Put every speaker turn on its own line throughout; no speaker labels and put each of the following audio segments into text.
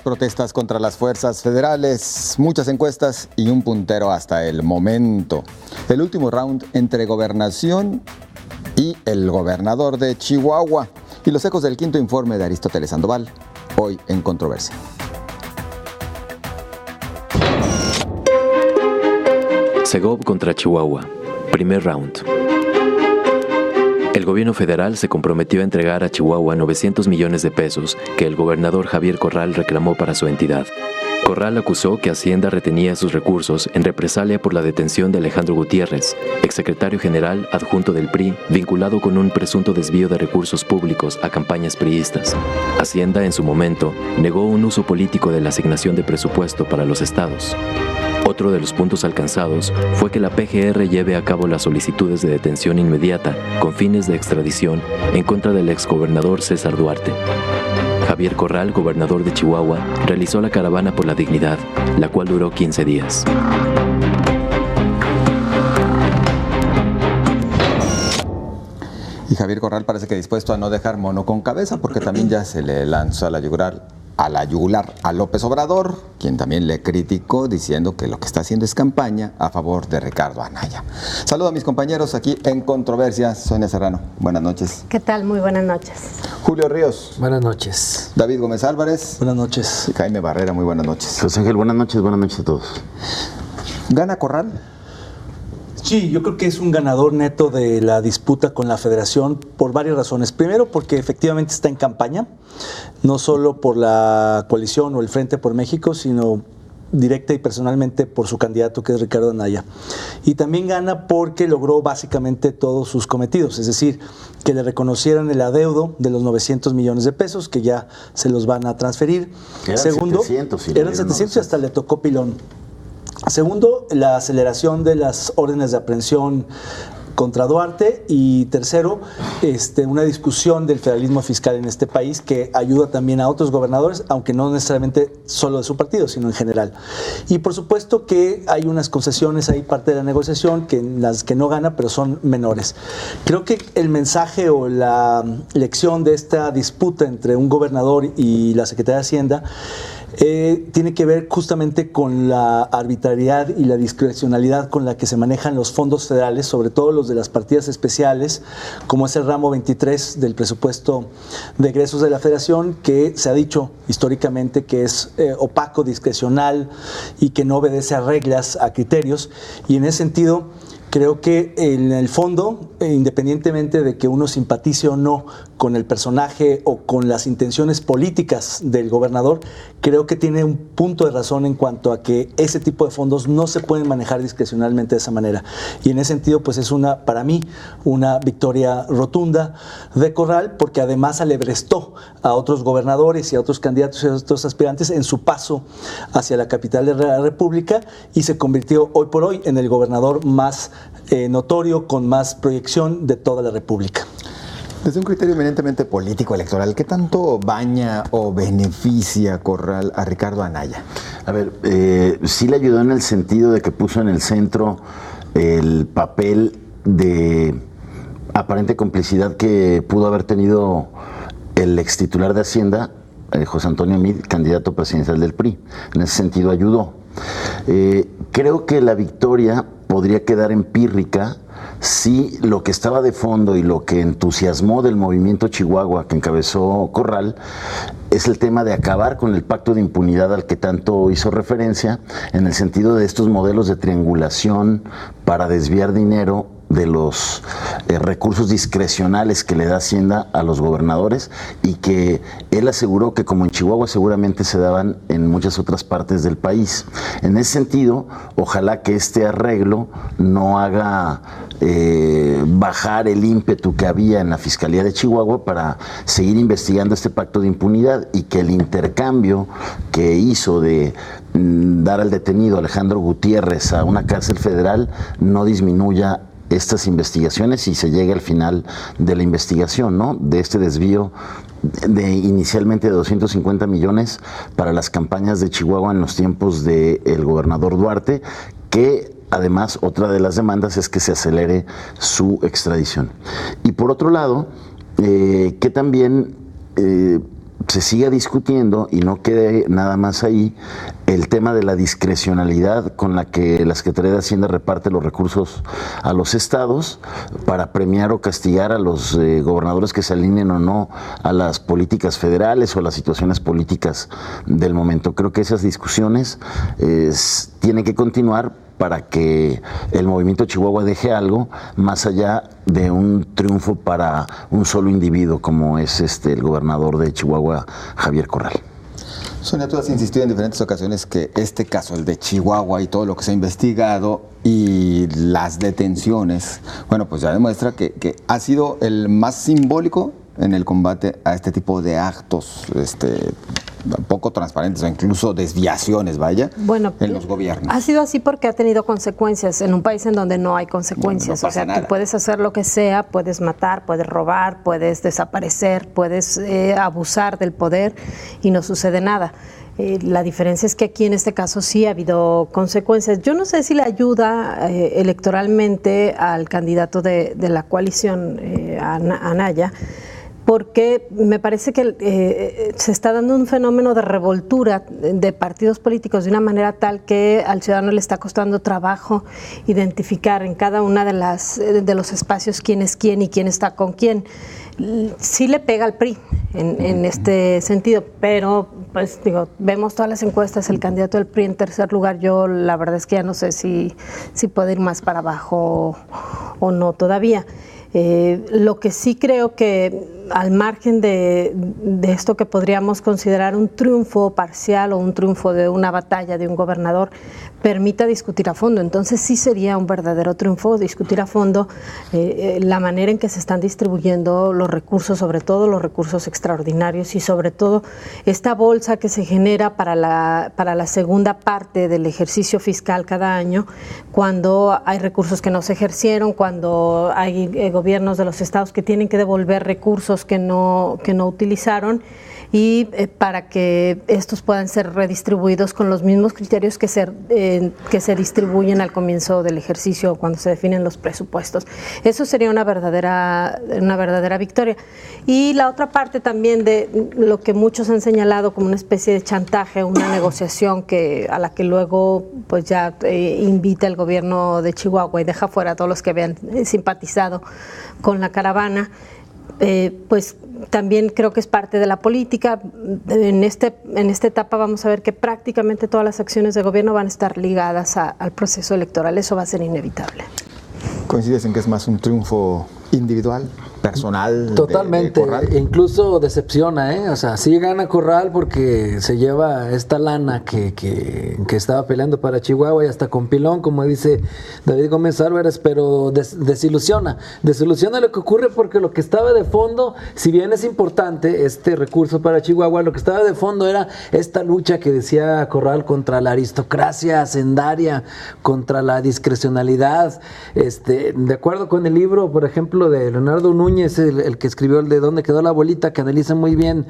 protestas contra las fuerzas federales, muchas encuestas y un puntero hasta el momento. El último round entre Gobernación y el gobernador de Chihuahua. Y los ecos del quinto informe de Aristóteles Sandoval, hoy en Controversia.
Segov contra Chihuahua. Primer round. El gobierno federal se comprometió a entregar a Chihuahua 900 millones de pesos que el gobernador Javier Corral reclamó para su entidad. Corral acusó que Hacienda retenía esos recursos en represalia por la detención de Alejandro Gutiérrez, exsecretario general adjunto del PRI, vinculado con un presunto desvío de recursos públicos a campañas priistas. Hacienda, en su momento, negó un uso político de la asignación de presupuesto para los estados. Otro de los puntos alcanzados fue que la PGR lleve a cabo las solicitudes de detención inmediata con fines de extradición en contra del exgobernador César Duarte. Javier Corral, gobernador de Chihuahua, realizó la caravana por la dignidad, la cual duró 15 días.
Y Javier Corral parece que dispuesto a no dejar mono con cabeza, porque también ya se le lanzó a la yugular a López Obrador, quien también le criticó diciendo que lo que está haciendo es campaña a favor de Ricardo Anaya. Saludo a mis compañeros aquí en Controversia. Sonia Serrano, buenas noches.
¿Qué tal? Muy buenas noches.
Julio Ríos.
Buenas noches.
David Gómez Álvarez.
Buenas noches.
Y Jaime Barrera, muy buenas noches.
José Ángel, buenas noches a todos.
¿Gana Corral?
Sí, yo creo que es un ganador neto de la disputa con la Federación por varias razones. Primero, porque efectivamente está en campaña, no solo por la coalición o el Frente por México, sino directa y personalmente por su candidato, que es Ricardo Anaya. Y también gana porque logró básicamente todos sus cometidos, es decir, que le reconocieran el adeudo de los 900 millones de pesos, que ya se los van a transferir.
Eran
Segundo,
700,
eran 700 y hasta le tocó pilón. Segundo, la aceleración de las órdenes de aprehensión contra Duarte. Y tercero, una discusión del federalismo fiscal en este país que ayuda también a otros gobernadores, aunque no necesariamente solo de su partido, sino en general. Y por supuesto que hay unas concesiones ahí, parte de la negociación, que las que no gana, pero son menores. Creo que el mensaje o la lección de esta disputa entre un gobernador y la Secretaría de Hacienda tiene que ver justamente con la arbitrariedad y la discrecionalidad con la que se manejan los fondos federales, sobre todo los de las partidas especiales, como es el ramo 23 del presupuesto de egresos de la Federación, que se ha dicho históricamente que es opaco, discrecional y que no obedece a reglas, a criterios. Y en ese sentido, creo que en el fondo, independientemente de que uno simpatice o no con el personaje o con las intenciones políticas del gobernador, creo que tiene un punto de razón en cuanto a que ese tipo de fondos no se pueden manejar discrecionalmente de esa manera. Y en ese sentido, pues es para mí, una victoria rotunda de Corral, porque además alebrestó a otros gobernadores y a otros candidatos y a otros aspirantes en su paso hacia la capital de la República, y se convirtió hoy por hoy en el gobernador más notorio, con más proyección de toda la República.
Desde un criterio eminentemente político electoral, ¿qué tanto baña o beneficia Corral a Ricardo Anaya?
A ver, sí le ayudó en el sentido de que puso en el centro el papel de aparente complicidad que pudo haber tenido el extitular de Hacienda, José Antonio Meade, candidato presidencial del PRI. En ese sentido ayudó. Creo que la victoria podría quedar empírica si lo que estaba de fondo y lo que entusiasmó del movimiento Chihuahua que encabezó Corral es el tema de acabar con el pacto de impunidad al que tanto hizo referencia, en el sentido de estos modelos de triangulación para desviar dinero de los recursos discrecionales que le da Hacienda a los gobernadores, y que él aseguró que como en Chihuahua seguramente se daban en muchas otras partes del país. En ese sentido, ojalá que este arreglo no haga bajar el ímpetu que había en la Fiscalía de Chihuahua para seguir investigando este pacto de impunidad, y que el intercambio que hizo de dar al detenido Alejandro Gutiérrez a una cárcel federal no disminuya estas investigaciones y se llegue al final de la investigación, ¿no? De este desvío de inicialmente de 250 millones para las campañas de Chihuahua en los tiempos del gobernador Duarte, que además otra de las demandas es que se acelere su extradición. Y por otro lado, que también se siga discutiendo y no quede nada más ahí el tema de la discrecionalidad con la que la Secretaría de Hacienda reparte los recursos a los estados para premiar o castigar a los gobernadores que se alineen o no a las políticas federales o a las situaciones políticas del momento. Creo que esas discusiones tienen que continuar para que el movimiento Chihuahua deje algo más allá de un triunfo para un solo individuo como es el gobernador de Chihuahua, Javier Corral.
Sonia, tú has insistido en diferentes ocasiones que este caso, el de Chihuahua y todo lo que se ha investigado y las detenciones, bueno, pues ya demuestra que ha sido el más simbólico en el combate a este tipo de actos poco transparentes o incluso desviaciones, en los gobiernos.
Ha sido así porque ha tenido consecuencias en un país en donde no hay consecuencias.
No pasa nada.
Tú puedes hacer lo que sea, puedes matar, puedes robar, puedes desaparecer, puedes abusar del poder y no sucede nada. La diferencia es que aquí en este caso sí ha habido consecuencias. Yo no sé si le ayuda electoralmente al candidato de la coalición, a Anaya, porque me parece que se está dando un fenómeno de revoltura de partidos políticos de una manera tal que al ciudadano le está costando trabajo identificar en cada una de los espacios quién es quién y quién está con quién. Sí le pega al PRI en este sentido, pero pues digo, vemos todas las encuestas, el candidato del PRI en tercer lugar, yo la verdad es que ya no sé si puede ir más para abajo o no todavía. Lo que sí creo que al margen de esto que podríamos considerar un triunfo parcial o un triunfo de una batalla de un gobernador, permita discutir a fondo. Entonces sí sería un verdadero triunfo discutir a fondo la manera en que se están distribuyendo los recursos, sobre todo los recursos extraordinarios y sobre todo esta bolsa que se genera para la segunda parte del ejercicio fiscal cada año, cuando hay recursos que no se ejercieron, cuando hay gobiernos de los estados que tienen que devolver recursos que no utilizaron, y para que estos puedan ser redistribuidos con los mismos criterios que se distribuyen al comienzo del ejercicio cuando se definen los presupuestos. Eso sería una verdadera victoria. Y la otra parte también de lo que muchos han señalado como una especie de chantaje, una negociación a la que luego pues ya invita el gobierno de Chihuahua y deja fuera a todos los que habían simpatizado con la caravana. Pues también creo que es parte de la política. En esta etapa vamos a ver que prácticamente todas las acciones de gobierno van a estar ligadas al proceso electoral. Eso va a ser inevitable.
¿Coincides en que es más un triunfo individual, personal?
Totalmente,
de Corral?
incluso decepciona, o sea, sí gana Corral porque se lleva esta lana que estaba peleando para Chihuahua y hasta con pilón, como dice David Gómez Álvarez, pero desilusiona lo que ocurre, porque lo que estaba de fondo, si bien es importante este recurso para Chihuahua, lo que estaba de fondo era esta lucha que decía Corral contra la aristocracia hacendaria, contra la discrecionalidad. De acuerdo con el libro, por ejemplo, de Leonardo Núñez, el que escribió el de ¿Dónde quedó la bolita?, que analiza muy bien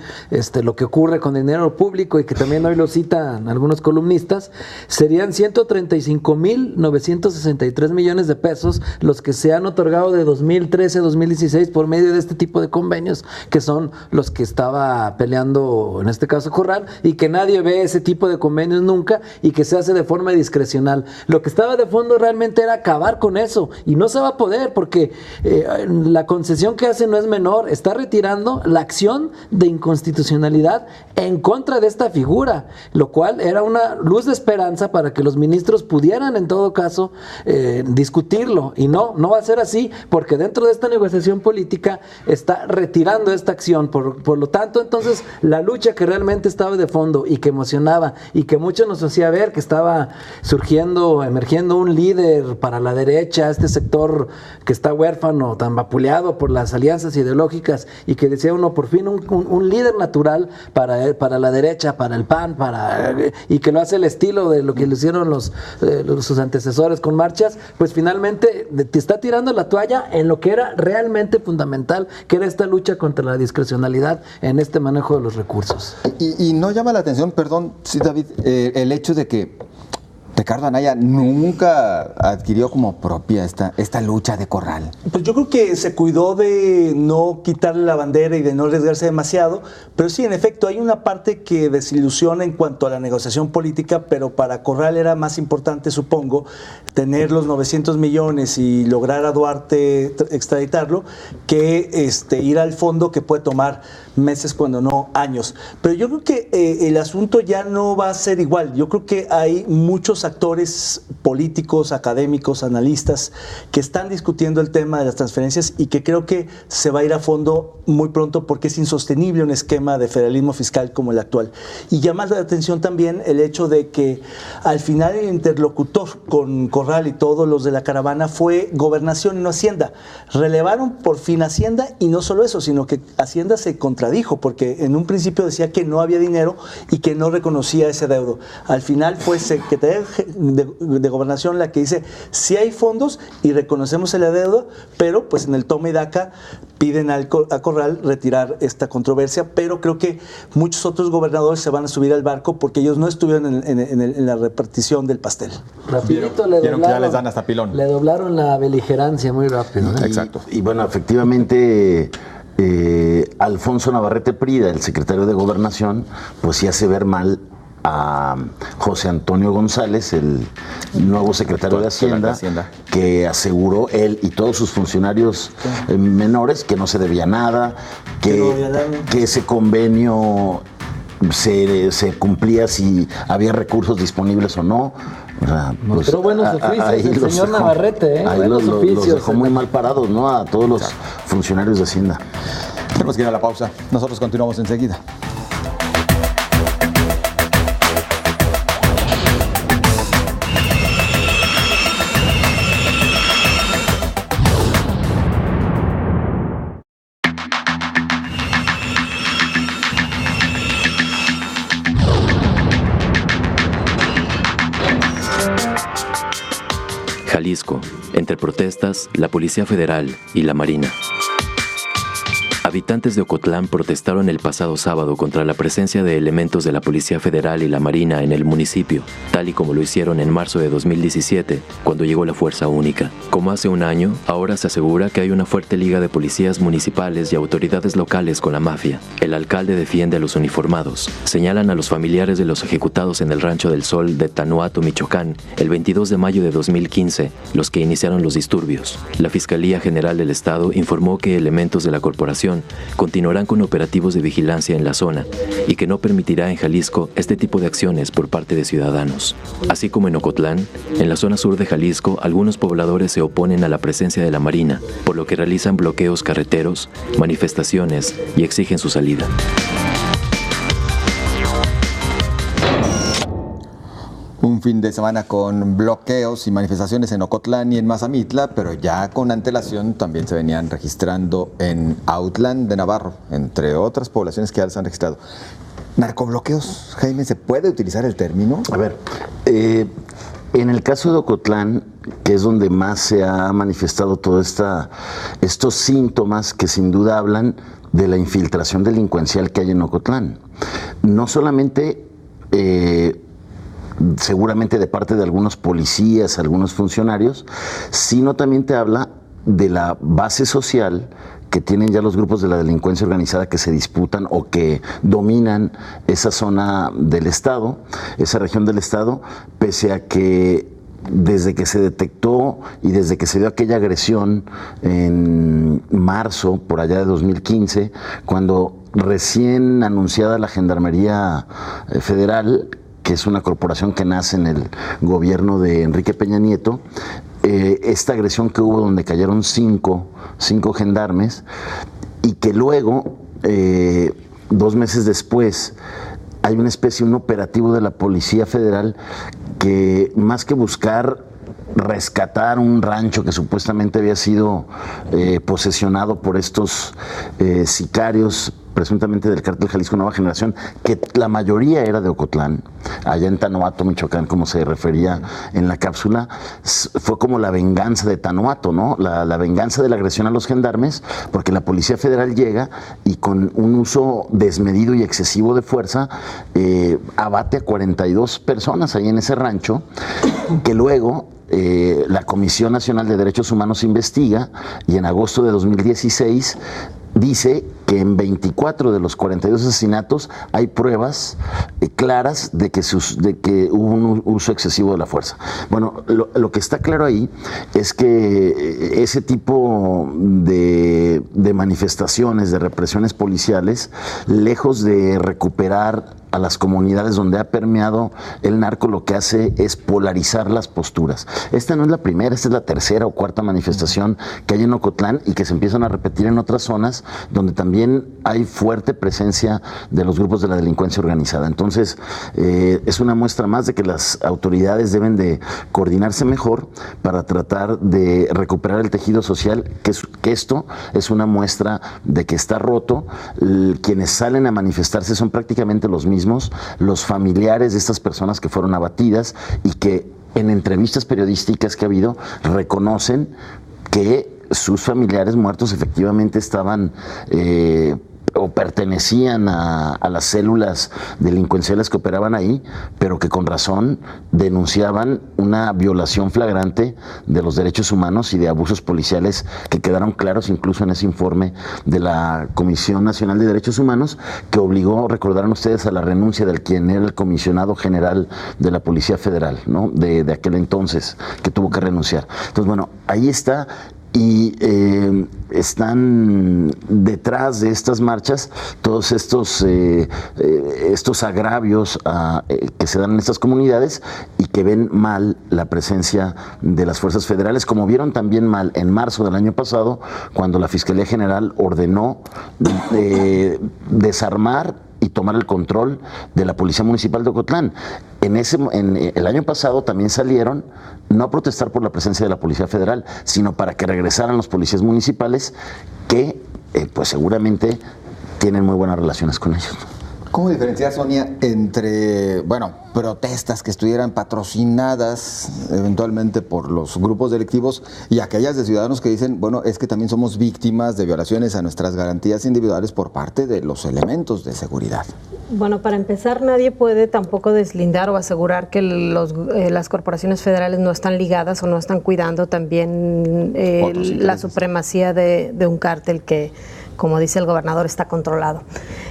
lo que ocurre con el dinero público y que también hoy lo citan algunos columnistas, serían 135,963 millones de pesos los que se han otorgado de 2013 a 2016 por medio de este tipo de convenios, que son los que estaba peleando en este caso Corral, y que nadie ve ese tipo de convenios nunca y que se hace de forma discrecional. Lo que estaba de fondo realmente era acabar con eso, y no se va a poder porque la concesión que hace no es menor, está retirando la acción de inconstitucionalidad en contra de esta figura, lo cual era una luz de esperanza para que los ministros pudieran en todo caso discutirlo, y no va a ser así, porque dentro de esta negociación política está retirando esta acción. Por lo tanto, entonces, la lucha que realmente estaba de fondo y que emocionaba y que mucho nos hacía ver que estaba emergiendo un líder para la derecha, este sector que está huérfano, tan vapuleado por las alianzas ideológicas, y que decía uno, por fin un líder natural para la derecha, para el PAN, y que lo hace el estilo de lo que lo hicieron sus antecesores con marchas, pues finalmente te está tirando la toalla en lo que era realmente fundamental, que era esta lucha contra la discrecionalidad en este manejo de los recursos.
Y no llama la atención, perdón, sí, David, el hecho de que Ricardo Anaya nunca adquirió como propia esta lucha de Corral.
Pues yo creo que se cuidó de no quitarle la bandera y de no arriesgarse demasiado, pero sí, en efecto, hay una parte que desilusiona en cuanto a la negociación política, pero para Corral era más importante, supongo, tener los 900 millones y lograr a Duarte extraditarlo, que ir al fondo, que puede tomar meses, cuando no años. Pero yo creo que el asunto ya no va a ser igual. Yo creo que hay muchos actores políticos, académicos, analistas que están discutiendo el tema de las transferencias y que creo que se va a ir a fondo muy pronto, porque es insostenible un esquema de federalismo fiscal como el actual. Y llama la atención también el hecho de que al final el interlocutor con Corral y todos los de la caravana fue Gobernación y no Hacienda. Relevaron por fin Hacienda, y no solo eso, sino que Hacienda se contradijo, porque en un principio decía que no había dinero y que no reconocía ese deudo. Al final fue Secretaría de Gobernación la que dice: sí hay fondos y reconocemos el adeudo, pero pues en el toma y daca piden a Corral retirar esta controversia. Pero creo que muchos otros gobernadores se van a subir al barco porque ellos no estuvieron en la repartición del pastel.
Rapidito
Vieron que ya les dan hasta pilón.
Le doblaron la beligerancia muy rápido.
Exacto.
Y bueno, efectivamente, Alfonso Navarrete Prida, el secretario de Gobernación, pues sí hace ver mal a José Antonio González, el nuevo secretario de Hacienda, que aseguró él y todos sus funcionarios menores que no se debía nada, que ese convenio se cumplía si había recursos disponibles o no. O sea, pues,
pero buenos oficios, el señor Navarrete,
ahí
buenos oficios.
Los dejó muy mal parados, ¿no? A todos los funcionarios de Hacienda.
Tenemos que ir a la pausa. Nosotros continuamos enseguida.
Jalisco, entre protestas, la Policía Federal y la Marina. Habitantes de Ocotlán protestaron el pasado sábado contra la presencia de elementos de la Policía Federal y la Marina en el municipio, tal y como lo hicieron en marzo de 2017, cuando llegó la Fuerza Única. Como hace un año, ahora se asegura que hay una fuerte liga de policías municipales y autoridades locales con la mafia. El alcalde defiende a los uniformados. Señalan a los familiares de los ejecutados en el Rancho del Sol de Tanuato, Michoacán, el 22 de mayo de 2015, los que iniciaron los disturbios. La Fiscalía General del Estado informó que elementos de la corporación continuarán con operativos de vigilancia en la zona y que no permitirá en Jalisco este tipo de acciones por parte de ciudadanos. Así como en Ocotlán, en la zona sur de Jalisco, algunos pobladores se oponen a la presencia de la Marina, por lo que realizan bloqueos carreteros, manifestaciones y exigen su salida.
Un fin de semana con bloqueos y manifestaciones en Ocotlán y en Mazamitla, pero ya con antelación también se venían registrando en Autlán de Navarro, entre otras poblaciones que ya se han registrado. ¿Narcobloqueos, Jaime, se puede utilizar el término?
A ver, en el caso de Ocotlán, que es donde más se ha manifestado todos estos síntomas que sin duda hablan de la infiltración delincuencial que hay en Ocotlán. No solamente seguramente de parte de algunos policías, algunos funcionarios, sino también te habla de la base social que tienen ya los grupos de la delincuencia organizada que se disputan o que dominan esa zona del Estado, esa región del Estado, pese a que desde que se detectó y desde que se dio aquella agresión en marzo, por allá de 2015, cuando recién anunciada la Gendarmería Federal, que es una corporación que nace en el gobierno de Enrique Peña Nieto, esta agresión que hubo donde cayeron cinco gendarmes, y que luego, 2 meses después, hay una especie, un operativo de la Policía Federal que, más que buscar rescatar un rancho que supuestamente había sido posesionado por estos sicarios, presuntamente del cártel Jalisco Nueva Generación, que la mayoría era de Ocotlán, allá en Tanuato, Michoacán, como se refería en la cápsula, fue como la venganza de Tanuato, ¿no? La venganza de la agresión a los gendarmes, porque la Policía Federal llega y con un uso desmedido y excesivo de fuerza abate a 42 personas ahí en ese rancho, que luego la Comisión Nacional de Derechos Humanos investiga y en agosto de 2016 dice que en 24 de los 42 asesinatos hay pruebas claras de que hubo un uso excesivo de la fuerza. Bueno, lo que está claro ahí es que ese tipo de manifestaciones, de represiones policiales, lejos de recuperar a las comunidades donde ha permeado el narco, lo que hace es polarizar las posturas. Esta no es la primera, esta es la tercera o cuarta manifestación que hay en Ocotlán y que se empiezan a repetir en otras zonas donde también hay fuerte presencia de los grupos de la delincuencia organizada. Entonces, es una muestra más de que las autoridades deben de coordinarse mejor para tratar de recuperar el tejido social, que esto es una muestra de que está roto. Quienes salen a manifestarse son prácticamente los mismos, los familiares de estas personas que fueron abatidas y que en entrevistas periodísticas que ha habido reconocen que sus familiares muertos efectivamente estaban o pertenecían a las células delincuenciales que operaban ahí, pero que con razón denunciaban una violación flagrante de los derechos humanos y de abusos policiales que quedaron claros incluso en ese informe de la Comisión Nacional de Derechos Humanos, que obligó, recordarán ustedes, a la renuncia del quien era el comisionado general de la Policía Federal, ¿no? de aquel entonces, que tuvo que renunciar. Entonces, bueno, ahí está. Y están detrás de estas marchas todos estos agravios que se dan en estas comunidades y que ven mal la presencia de las fuerzas federales, como vieron también mal en marzo del año pasado, cuando la Fiscalía General ordenó desarmar y tomar el control de la Policía Municipal de Ocotlán. El año pasado también salieron no a protestar por la presencia de la Policía Federal, sino para que regresaran los policías municipales que pues seguramente tienen muy buenas relaciones con ellos.
¿Cómo diferenciar, Sonia, entre, protestas que estuvieran patrocinadas eventualmente por los grupos delictivos y aquellas de ciudadanos que dicen, es que también somos víctimas de violaciones a nuestras garantías individuales por parte de los elementos de seguridad?
Bueno, para empezar, nadie puede tampoco deslindar o asegurar que las corporaciones federales no están ligadas o no están cuidando también la supremacía de un cártel que, como dice el gobernador, está controlado.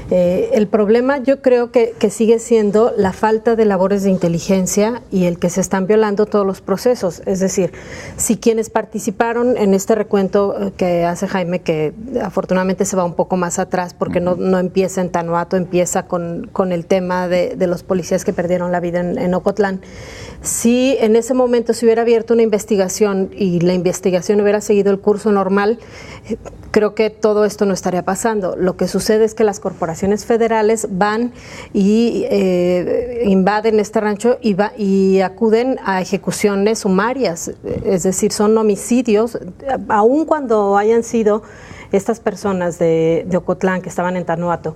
El problema yo creo que sigue siendo la falta de labores de inteligencia y el que se están violando todos los procesos. Es decir, si quienes participaron en este recuento que hace Jaime, que afortunadamente se va un poco más atrás porque no empieza en Tanuato, empieza con el tema de los policías que perdieron la vida en Ocotlán. Si en ese momento se hubiera abierto una investigación y la investigación hubiera seguido el curso normal, creo que todo esto no estaría pasando. Lo que sucede es que las corporaciones federales van y invaden este rancho y acuden a ejecuciones sumarias, es decir, son homicidios, aun cuando hayan sido estas personas de Ocotlán que estaban en Tanuato,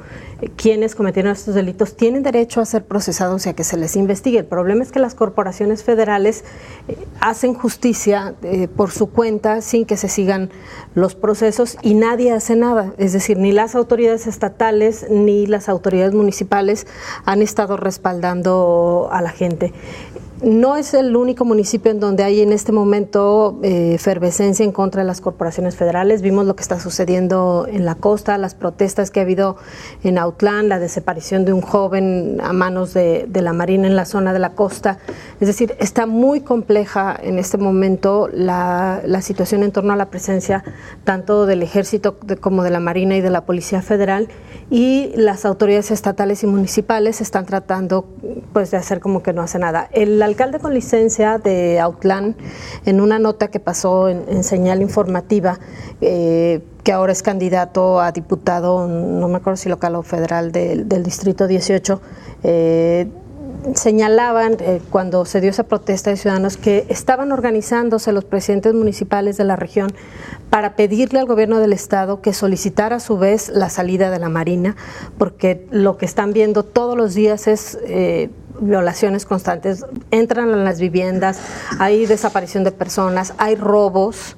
quienes cometieron estos delitos, tienen derecho a ser procesados y a que se les investigue. El problema es que las corporaciones federales hacen justicia por su cuenta sin que se sigan los procesos y nadie hace nada. Es decir, ni las autoridades estatales ni las autoridades municipales han estado respaldando a la gente. No es el único municipio en donde hay en este momento efervescencia en contra de las corporaciones federales. Vimos lo que está sucediendo en la costa, las protestas que ha habido en Autlán, la desaparición de un joven a manos de la Marina en la zona de la costa. Es decir, está muy compleja en este momento la situación en torno a la presencia tanto del Ejército como de la Marina y de la Policía Federal, y las autoridades estatales y municipales están tratando pues de hacer como que no hace nada. El alcalde con licencia de Autlán, en una nota que pasó en señal informativa, que ahora es candidato a diputado, no me acuerdo si local o federal, del distrito 18, señalaban cuando se dio esa protesta de ciudadanos que estaban organizándose los presidentes municipales de la región para pedirle al gobierno del estado que solicitara a su vez la salida de la Marina, porque lo que están viendo todos los días es violaciones constantes, entran a las viviendas, hay desaparición de personas, hay robos,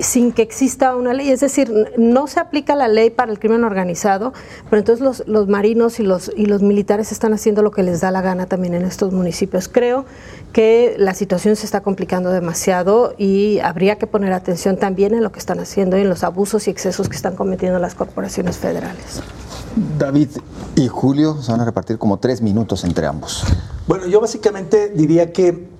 sin que exista una ley, es decir, no se aplica la ley para el crimen organizado, pero entonces los marinos y los militares están haciendo lo que les da la gana también en estos municipios. Creo que la situación se está complicando demasiado y habría que poner atención también en lo que están haciendo y en los abusos y excesos que están cometiendo las corporaciones federales.
David y Julio se van a repartir como 3 minutos entre ambos.
Bueno, yo básicamente diría que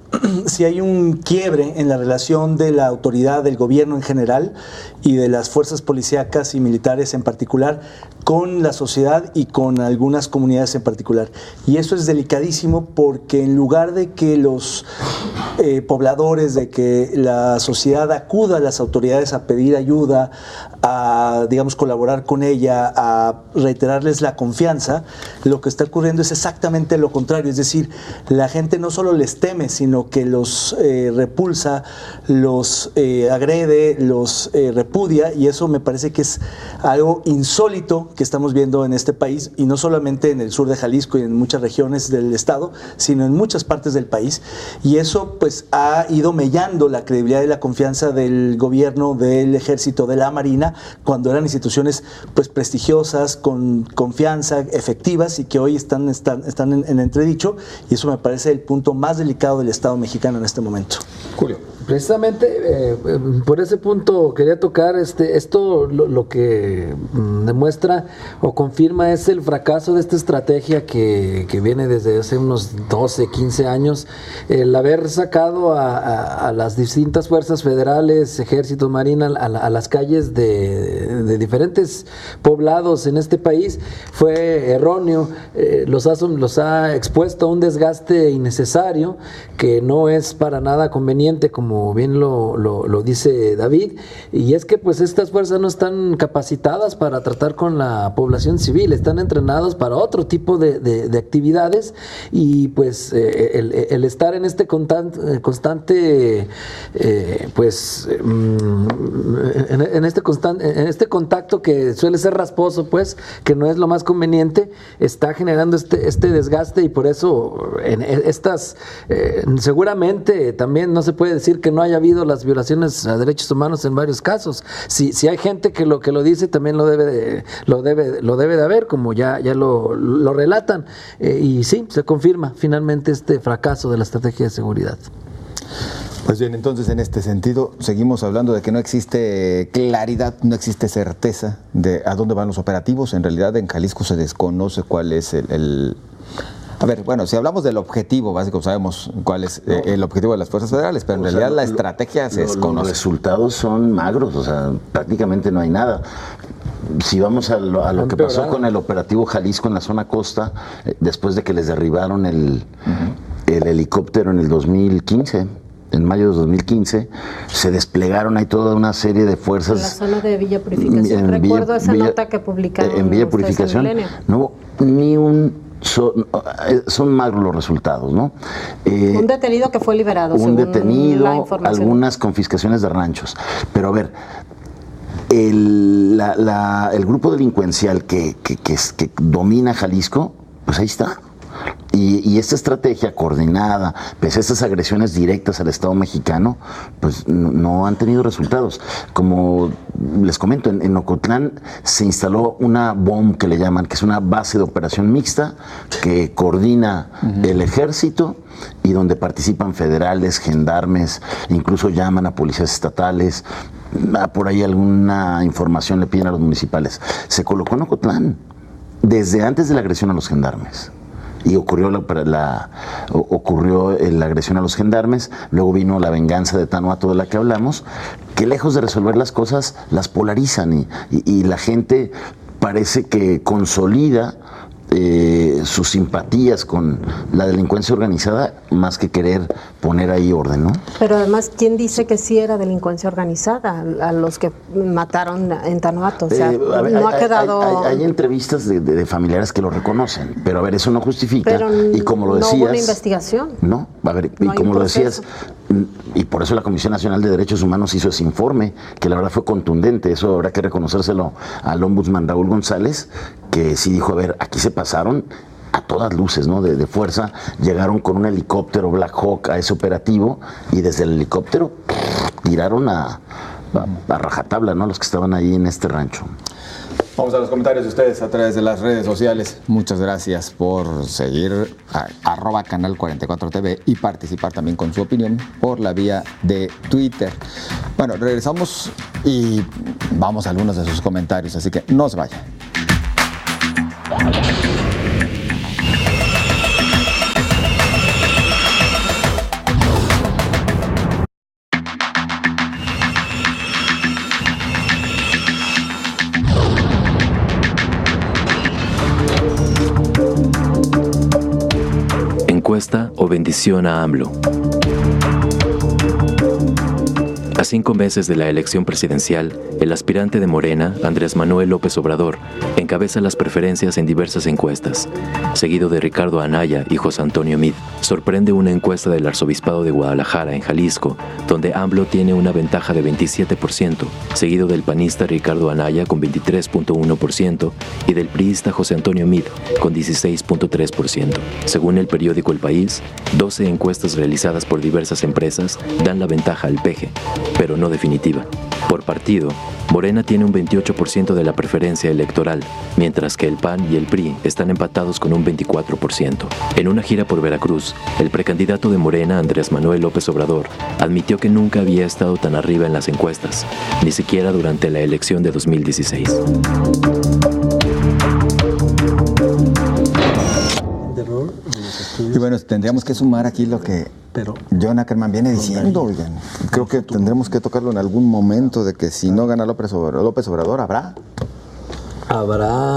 si hay un quiebre en la relación de la autoridad, del gobierno en general y de las fuerzas policíacas y militares en particular con la sociedad y con algunas comunidades en particular. Y eso es delicadísimo porque en lugar de que los pobladores, de que la sociedad acuda a las autoridades a pedir ayuda, a, digamos, colaborar con ella, a reiterarles la confianza, lo que está ocurriendo es exactamente lo contrario. Es decir, la gente no solo les teme, sino que los repulsa, los agrede, los repudia, y eso me parece que es algo insólito que estamos viendo en este país, y no solamente en el sur de Jalisco y en muchas regiones del estado, sino en muchas partes del país, y eso pues ha ido mellando la credibilidad y la confianza del gobierno, del ejército, de la marina, cuando eran instituciones pues prestigiosas, con confianza, efectivas, y que hoy están en entredicho, y eso me parece el punto más delicado del Estado mexicano en este momento.
Julio.
Precisamente por ese punto quería tocar esto lo que demuestra o confirma es el fracaso de esta estrategia que viene desde hace unos 12, 15 años, el haber sacado a las distintas fuerzas federales, ejército, marina, a las calles de diferentes poblados en este país fue erróneo, los ha expuesto a un desgaste innecesario que no es para nada conveniente, como bien lo dice David, y es que pues estas fuerzas no están capacitadas para tratar con la población civil, están entrenados para otro tipo de actividades, y pues el estar en este constante pues en este contacto que suele ser rasposo, pues que no es lo más conveniente, está generando este desgaste, y por eso seguramente también no se puede decir que no haya habido las violaciones a derechos humanos en varios casos. Si hay gente que lo dice, también lo debe de haber, como ya lo relatan, y sí, se confirma finalmente este fracaso de la estrategia de seguridad.
Pues bien, entonces en este sentido seguimos hablando de que no existe claridad, no existe certeza de a dónde van los operativos. En realidad en Jalisco se desconoce cuál es A ver, bueno, si hablamos del objetivo básico, sabemos cuál es el objetivo de las fuerzas federales, pero en realidad la estrategia se desconoce.
Los resultados son magros, o sea, prácticamente no hay nada. Si vamos a lo que pasó con el operativo Jalisco en la zona costa, después de que les derribaron el helicóptero en el 2015, en mayo de 2015, se desplegaron ahí toda una serie de fuerzas.
En la zona de Villa Purificación. Recuerdo esa nota que publicaron.
En Villa Purificación, no hubo ni un... Son magros los resultados, ¿no?
Un detenido que fue liberado.
Un detenido, algunas confiscaciones de ranchos. Pero a ver, el grupo delincuencial que domina Jalisco, pues ahí está. Y esta estrategia coordinada, pese a estas agresiones directas al Estado mexicano, pues no han tenido resultados. Como les comento, en Ocotlán se instaló una BOM que le llaman, que es una base de operación mixta que coordina el ejército y donde participan federales, gendarmes, incluso llaman a policías estatales. Por ahí alguna información le piden a los municipales. Se colocó en Ocotlán desde antes de la agresión a los gendarmes. Y ocurrió la agresión a los gendarmes, luego vino la venganza de Tanuato de la que hablamos, que lejos de resolver las cosas, las polarizan y la gente parece que consolida sus simpatías con la delincuencia organizada más que querer poner ahí orden, ¿no?
Pero además, ¿quién dice que sí era delincuencia organizada a los que mataron en Tanoato? O sea, no ha quedado...
Hay entrevistas de familiares que lo reconocen, pero a ver, eso no justifica.
Pero
y como lo decías...
no hubo una investigación.
No, a ver,
No
y
hay
como
un
lo decías,
proceso.
y por eso la Comisión Nacional de Derechos Humanos hizo ese informe, que la verdad fue contundente, eso habrá que reconocérselo al ombudsman Raúl González, que sí dijo, a ver, aquí se pasaron a todas luces, ¿no? De fuerza, llegaron con un helicóptero Black Hawk a ese operativo y desde el helicóptero tiraron a rajatabla, ¿no? Los que estaban ahí en este rancho.
Vamos a los comentarios de ustedes a través de las redes sociales. Muchas gracias por seguir a @canal 44 TV y participar también con su opinión por la vía de Twitter. Bueno, regresamos y vamos a algunos de sus comentarios, así que no se vayan.
Encuesta o bendición a AMLO. A 5 meses de la elección presidencial, el aspirante de Morena, Andrés Manuel López Obrador, encabeza las preferencias en diversas encuestas. Seguido de Ricardo Anaya y José Antonio Meade, sorprende una encuesta del Arzobispado de Guadalajara, en Jalisco, donde AMLO tiene una ventaja de 27%, seguido del panista Ricardo Anaya con 23.1% y del priista José Antonio Meade con 16.3%. Según el periódico El País, 12 encuestas realizadas por diversas empresas dan la ventaja al PG, pero no definitiva. Por partido, Morena tiene un 28% de la preferencia electoral, mientras que el PAN y el PRI están empatados con un 24%. En una gira por Veracruz, el precandidato de Morena, Andrés Manuel López Obrador, admitió que nunca había estado tan arriba en las encuestas, ni siquiera durante la elección de 2016.
Y bueno, tendríamos que sumar aquí lo que John Ackerman viene diciendo, oigan. Creo que tendremos que tocarlo en algún momento, de que si no gana López Obrador, habrá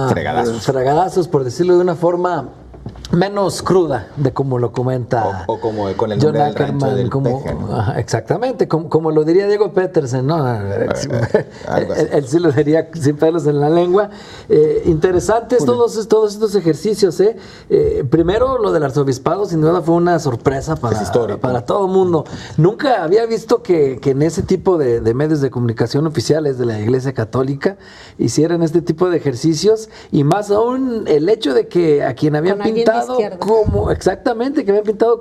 fregadazos, por decirlo de una forma menos cruda de como lo comenta
o como con el
John
nombre del rancho
Ackerman,
del
como,
Peje, ¿no?
Ajá, exactamente, como lo diría Diego Petersen, ¿no? Él sí lo diría sin pelos en la lengua. Interesantes todos estos ejercicios, ¿eh? Primero, lo del arzobispado sin duda fue una sorpresa para todo el mundo. Nunca había visto que en ese tipo de medios de comunicación oficiales de la Iglesia Católica hicieran este tipo de ejercicios, y más aún el hecho de que a quien habían pintado que habían pintado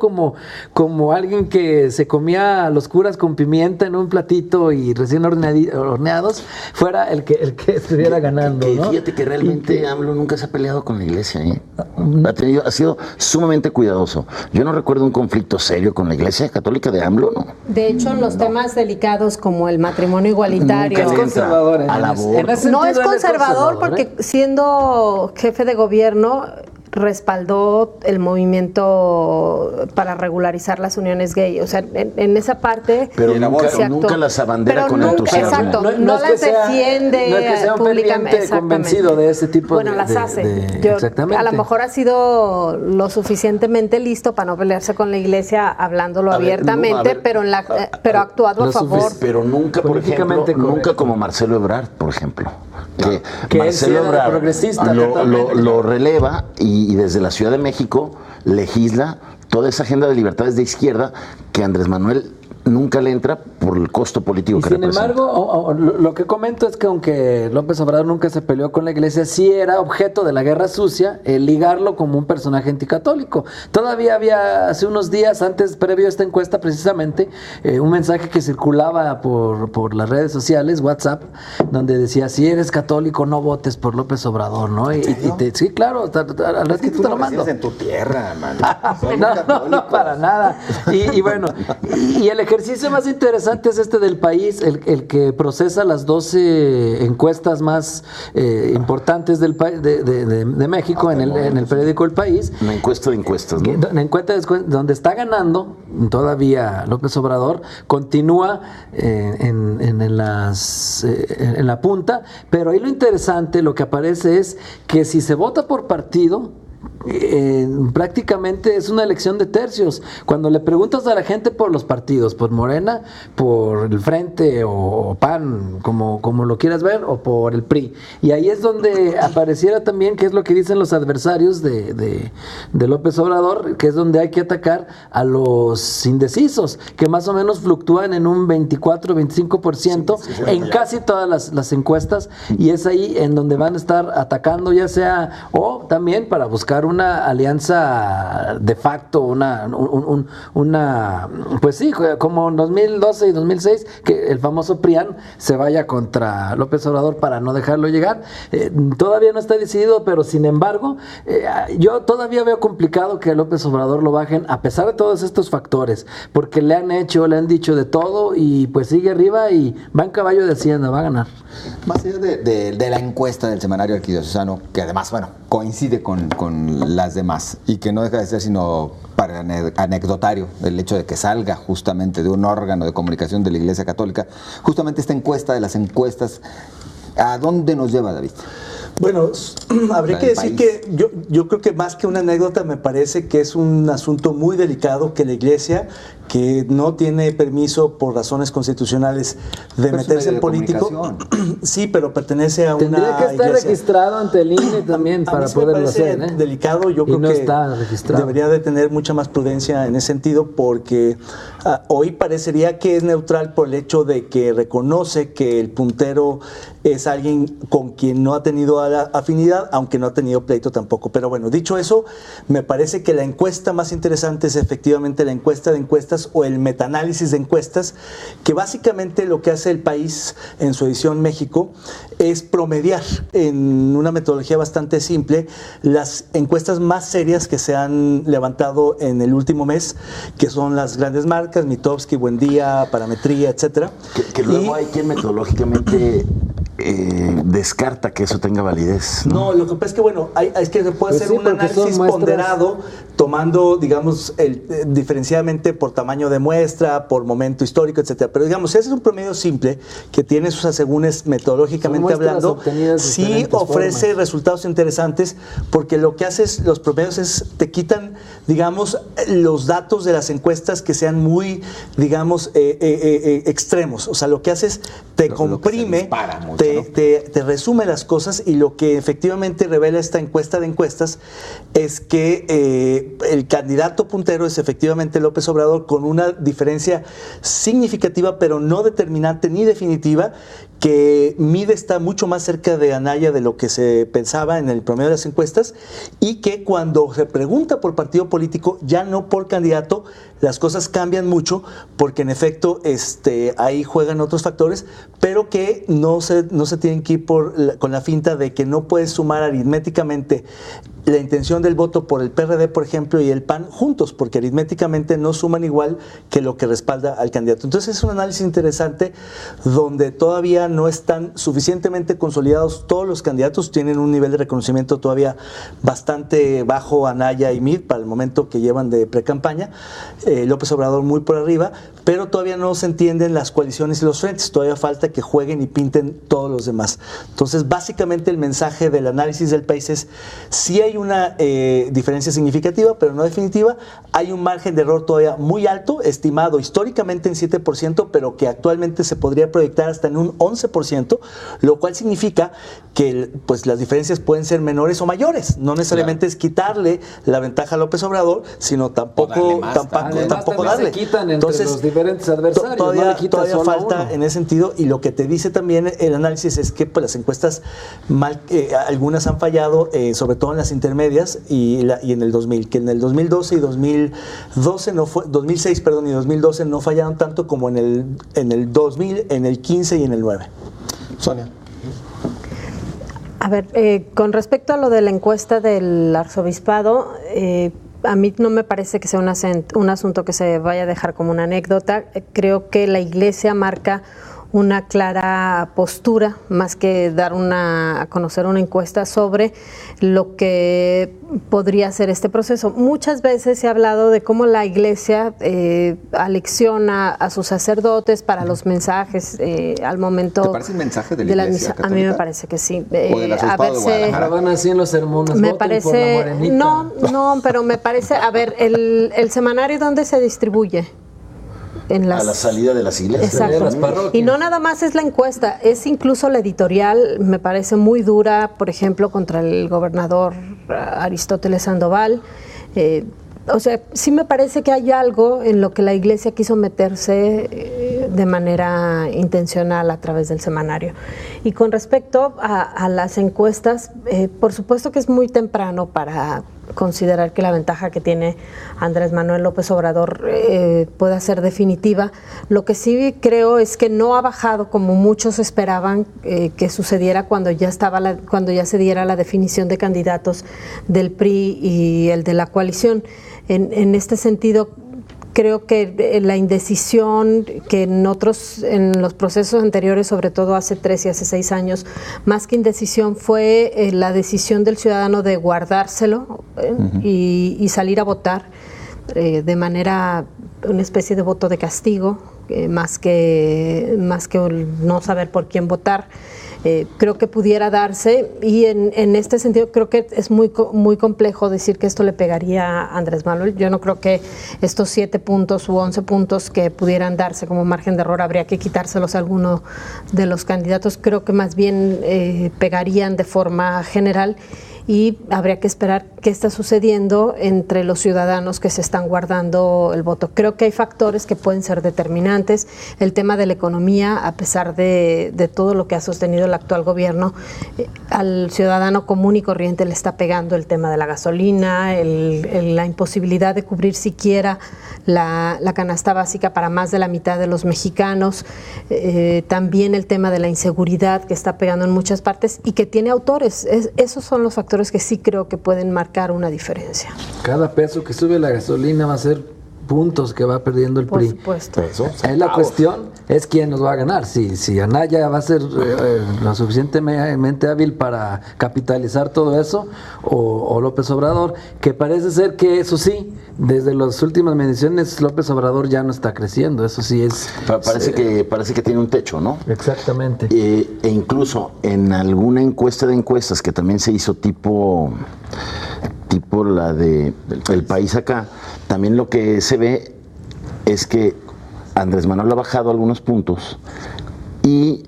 como alguien que se comía a los curas con pimienta en un platito y recién horneados, fuera el que estuviera ganando, ¿no?
Fíjate que realmente AMLO nunca se ha peleado con la Iglesia, ¿eh? Ha sido sumamente cuidadoso. Yo no recuerdo un conflicto serio con la Iglesia Católica de AMLO, ¿no?
De hecho, los temas delicados como el matrimonio igualitario.
Es conservador.
No es conservador porque siendo jefe de gobierno respaldó el movimiento para regularizar las uniones gay. O sea, en esa parte...
Pero nunca las abandera con entusiasmo.
Exacto, no las defiende
no es que sea un
públicamente.
Convencido de ese tipo
bueno, las hace. Exactamente. A lo mejor ha sido lo suficientemente listo para no pelearse con la Iglesia hablándolo abiertamente, pero ha actuado a favor.
Pero nunca, por ejemplo, nunca como Marcelo Ebrard, por ejemplo. Que Marcelo Ebrard progresista lo releva y desde la Ciudad de México legisla toda esa agenda de libertades de izquierda que Andrés Manuel nunca le entra por el costo político que representa.
Sin embargo, lo que comento es que aunque López Obrador nunca se peleó con la Iglesia, sí era objeto de la guerra sucia el ligarlo como un personaje anticatólico. Todavía había, hace unos días, previo a esta encuesta precisamente, un mensaje que circulaba por las redes sociales, WhatsApp, donde decía, si eres católico, no votes por López Obrador, ¿no? Sí, claro, al ratito te lo mando.
En tu tierra, man.
No, para nada. Y bueno, y el ejercicio más interesante es este del País, el que procesa las 12 encuestas más importantes de México en el periódico El País.
Una encuesta de encuestas, ¿no?
Una encuesta donde está ganando todavía López Obrador, continúa en la punta, pero ahí lo interesante, lo que aparece es que si se vota por partido, prácticamente es una elección de tercios. Cuando le preguntas a la gente por los partidos, por Morena, por el Frente o PAN, como lo quieras ver, o por el PRI, y ahí es donde apareciera también, que es lo que dicen los adversarios de López Obrador, que es donde hay que atacar a los indecisos, que más o menos fluctúan en un 24-25% en casi todas las encuestas, y es ahí en donde van a estar atacando, ya sea, o también para buscar una alianza de facto, pues sí, como en 2012 y 2006, que el famoso PRIAN se vaya contra López Obrador para no dejarlo llegar. Todavía no está decidido, pero sin embargo, yo todavía veo complicado que a López Obrador lo bajen, a pesar de todos estos factores, porque le han dicho de todo, y pues sigue arriba y va en caballo de Hacienda, va a ganar.
Más allá de la encuesta del semanario arquidiocesano, que además, bueno, coincide con las demás, y que no deja de ser sino para anecdotario el hecho de que salga justamente de un órgano de comunicación de la Iglesia Católica, justamente esta encuesta de las encuestas, ¿a dónde nos lleva, David?
Bueno, habría que decir que yo creo que más que una anécdota, me parece que es un asunto muy delicado que la Iglesia, que no tiene permiso por razones constitucionales de meterse en político. Sí, pero pertenece a
Tendría
una
que estar
iglesia
registrado ante el INE también para poderlo hacer.
Delicado, yo creo
no
que
está registrado.
Debería de tener mucha más prudencia en ese sentido, porque hoy parecería que es neutral por el hecho de que reconoce que el puntero es alguien con quien no ha tenido afinidad, aunque no ha tenido pleito tampoco. Pero bueno, dicho eso, me parece que la encuesta más interesante es efectivamente la encuesta de encuestas, o el metaanálisis de encuestas, que básicamente lo que hace El País en su edición México es promediar en una metodología bastante simple las encuestas más serias que se han levantado en el último mes, que son las grandes marcas, Mitofsky, Buendía, Parametría, etcétera.
Que luego hay quien metodológicamente descarta que eso tenga validez. No,
lo que pasa es que, bueno, es que se puede hacer un análisis ponderado, tomando, digamos, diferenciadamente por tamaño de muestra, por momento histórico, etcétera. Pero, digamos, si haces un promedio simple, que tiene sus asegúnes metodológicamente hablando, sí ofrece resultados interesantes, porque lo que haces los promedios es, te quitan, digamos, los datos de las encuestas que sean muy, digamos, extremos. O sea, lo que haces, te comprime, te resume las cosas, y lo que efectivamente revela esta encuesta de encuestas es que el candidato puntero es efectivamente López Obrador, con una diferencia significativa, pero no determinante ni definitiva, que Mide está mucho más cerca de Anaya de lo que se pensaba en el promedio de las encuestas, y que cuando se pregunta por partido político, ya no por candidato, las cosas cambian mucho, porque en efecto ahí juegan otros factores, pero que no se tienen que ir con la finta de que no puedes sumar aritméticamente la intención del voto por el PRD, por ejemplo, y el PAN juntos, porque aritméticamente no suman igual que lo que respalda al candidato. Entonces es un análisis interesante, donde todavía no están suficientemente consolidados todos los candidatos, tienen un nivel de reconocimiento todavía bastante bajo, Anaya y Mid, para el momento que llevan de precampaña, López Obrador muy por arriba, pero todavía no se entienden las coaliciones y los frentes, todavía falta que jueguen y pinten todos los demás. Entonces, básicamente el mensaje del análisis del País es: sí hay una diferencia significativa, pero no definitiva, hay un margen de error todavía muy alto, estimado históricamente en 7%, pero que actualmente se podría proyectar hasta en un 11%, lo cual significa que pues las diferencias pueden ser menores o mayores. No necesariamente es quitarle la ventaja a López Obrador, sino tampoco darle.
Se quitan entre los diferentes adversarios.
Todavía
no
falta en ese sentido, y lo que te dice también el análisis es que pues, las encuestas algunas han fallado, sobre todo en las intermedias y en el 2000, que en el 2012 y 2012 2006, perdón, y 2012 no fallaron tanto como en el 2000, en el 15 y en el 9.
Sonia.
A ver, con respecto a lo de la encuesta del arzobispado, a mí no me parece que sea un asunto que se vaya a dejar como una anécdota. Creo que la Iglesia marca una clara postura, más que dar a conocer una encuesta sobre lo que podría ser este proceso. Muchas veces se ha hablado de cómo la Iglesia alecciona a sus sacerdotes para los mensajes al momento.
¿Te parece el mensaje de la Iglesia
misa? A mí me parece que sí.
O del arzobispado de Guadalajara.
Van así en los sermones.
Me
voten
parece,
por la morenita.
no, pero me parece, a ver, el semanario, ¿dónde se distribuye?
A la salida de las iglesias.
Exacto.
De las parroquias.
Y no nada más es la encuesta, es incluso la editorial, me parece muy dura, por ejemplo, contra el gobernador Aristóteles Sandoval. O sea, sí me parece que hay algo en lo que la Iglesia quiso meterse de manera intencional a través del semanario. Y con respecto a las encuestas, por supuesto que es muy temprano para considerar que la ventaja que tiene Andrés Manuel López Obrador pueda ser definitiva. Lo que sí creo es que no ha bajado como muchos esperaban que sucediera cuando ya se diera la definición de candidatos del PRI y el de la coalición. En este sentido, creo que la indecisión que en los procesos anteriores, sobre todo hace 3 y hace 6 años, más que indecisión fue la decisión del ciudadano de guardárselo y salir a votar de manera, una especie de voto de castigo, más que no saber por quién votar. Creo que pudiera darse, y en este sentido creo que es muy complejo decir que esto le pegaría a Andrés Manuel. Yo no creo que estos 7 puntos u 11 puntos que pudieran darse como margen de error habría que quitárselos a alguno de los candidatos. Creo que más bien pegarían de forma general, y habría que esperar qué está sucediendo entre los ciudadanos que se están guardando el voto. Creo que hay factores que pueden ser determinantes. El tema de la economía, a pesar de todo lo que ha sostenido el actual gobierno, al ciudadano común y corriente le está pegando el tema de la gasolina, la imposibilidad de cubrir siquiera la canasta básica para más de la mitad de los mexicanos, también el tema de la inseguridad que está pegando en muchas partes y que tiene autores. Esos son los factores que sí creo que pueden marcar una diferencia.
Cada peso que sube la gasolina va a ser puntos que va perdiendo el PRI.
Por supuesto.
Ahí la cuestión es quién nos va a ganar. Si Anaya va a ser lo suficientemente hábil para capitalizar todo eso, o López Obrador, que parece ser que eso sí, desde las últimas mediciones López Obrador ya no está creciendo. Eso sí es...
Parece que tiene un techo, ¿no?
Exactamente.
E incluso en alguna encuesta de encuestas que también se hizo tipo la de El País acá, también lo que se ve es que Andrés Manuel ha bajado algunos puntos y